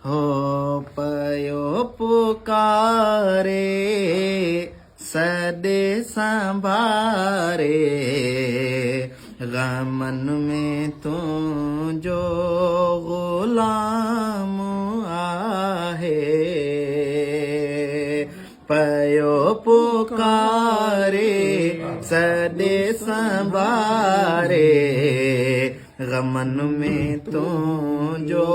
हो पयो पुकारे सदे संभारे गमन में तू जो गुलाम आहे पयो पुकारे सदे संभारे गमन में तू जो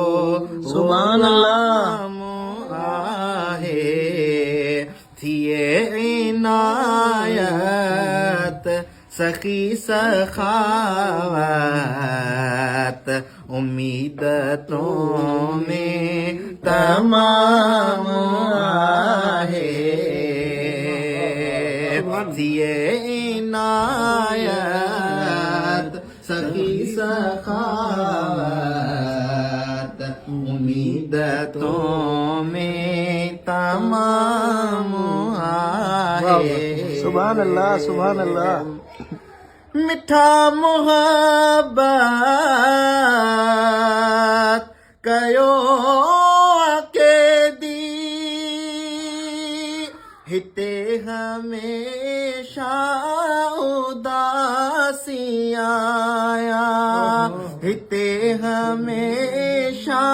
सुभान अल्लाह। गुलाम आहे थिए इनायत सखी सखावत उम्मीदतों में तमाम आहे थिए इनायत सखी सखावत उम्मीदतों में तमाम आहे सुभान अल्लाह सुभान अल्लाह। मिठा मोहब्बत कयो के दी हिते हमेशा उदासियां हिते हमेशा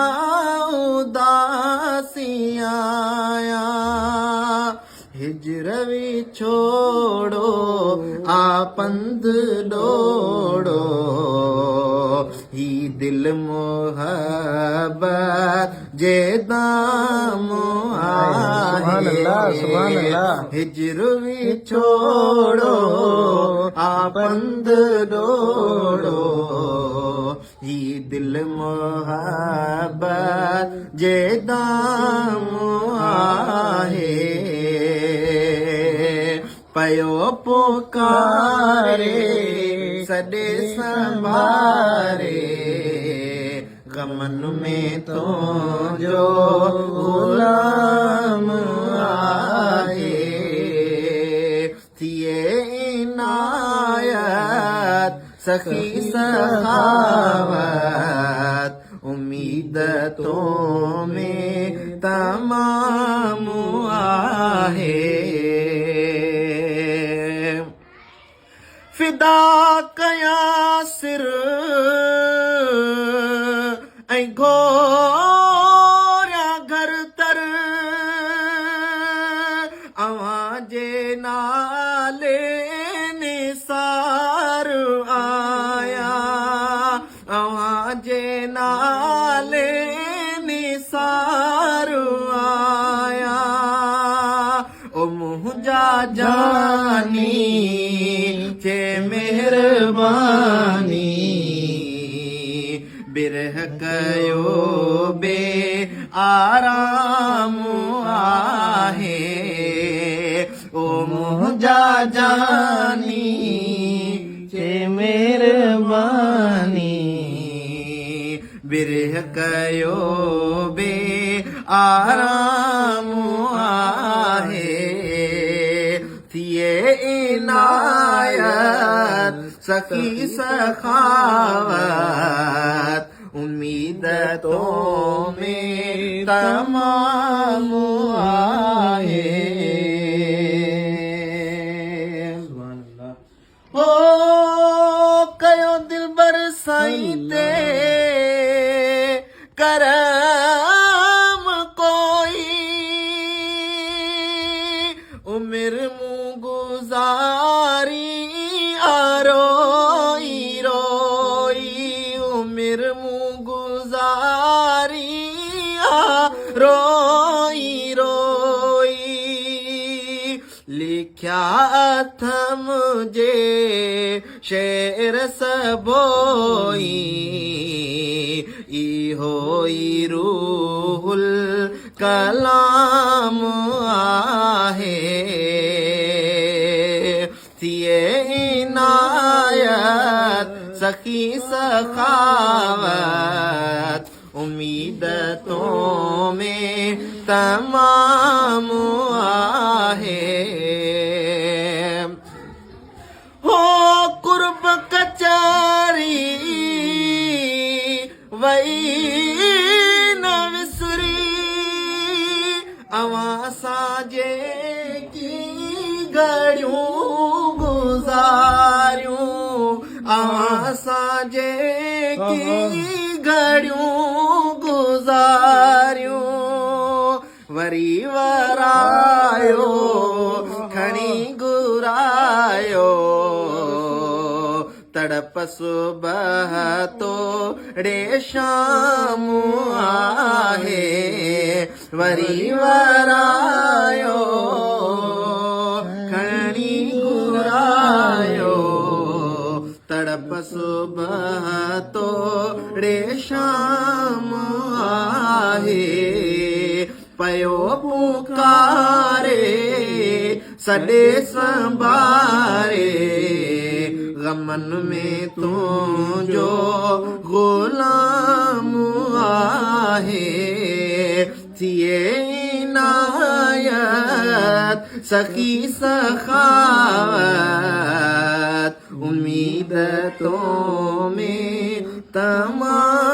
उदासियां हिजर भी छोड़ो आपंद डोड़ो ही दिल मोहब्बत जे दाम सुभान अल्लाह सुभान अल्लाह। हिजर भी छोड़ो आपंद डोड़ो ही दिल मोहब्बत जे दाम आहे पयो पुकारे सदे संभारे गमन में तो जो गुलाम आहे थिए इनायत सखी सखावत उम्मीदतों में तमाम आहे फिदा कया सिर ऐं घोरिया घर तर अवां जे नाले निसार आया अवां जे नाले निसार आया ओ मुंहिंजा जानी चे मेहरबानी बिरह कयो बे आराम आहे ओ मुंहिंजा जानी चे मेहरबानी बिरह कयो बे आराम आहे थिए इनायत सखी सखावत उम्मीदतों में तमाम आहे हो कयो दिल बरसाई ते करम कोई उम्र मुँह गुजारी रोई रोई उम्र मुँह गुजारी रोई रोई लिख्या अथम जे शेर सबोई इहोई रूहुल कलाम आहे थिए इनायत सखी सखावत उम्मीदतों में तमाम आहे हो कुर्ब कचारी वही न विसरी जे की घड़ियूं गुज़ारियूं असांजे की घड़ियूं गुज़ारियूं वरी वरायो खणी घुरायो तड़प सुबह तो रे शाम आहे वरी वरायो खणी घुरायो तड़प सुबह तो रे शाम आहे पयो पुकारे सॾे संभारे गमन में तुंहिंजो गुलाम आहे थिए इनायत सखी सखावत उम्मीद तो में तमाम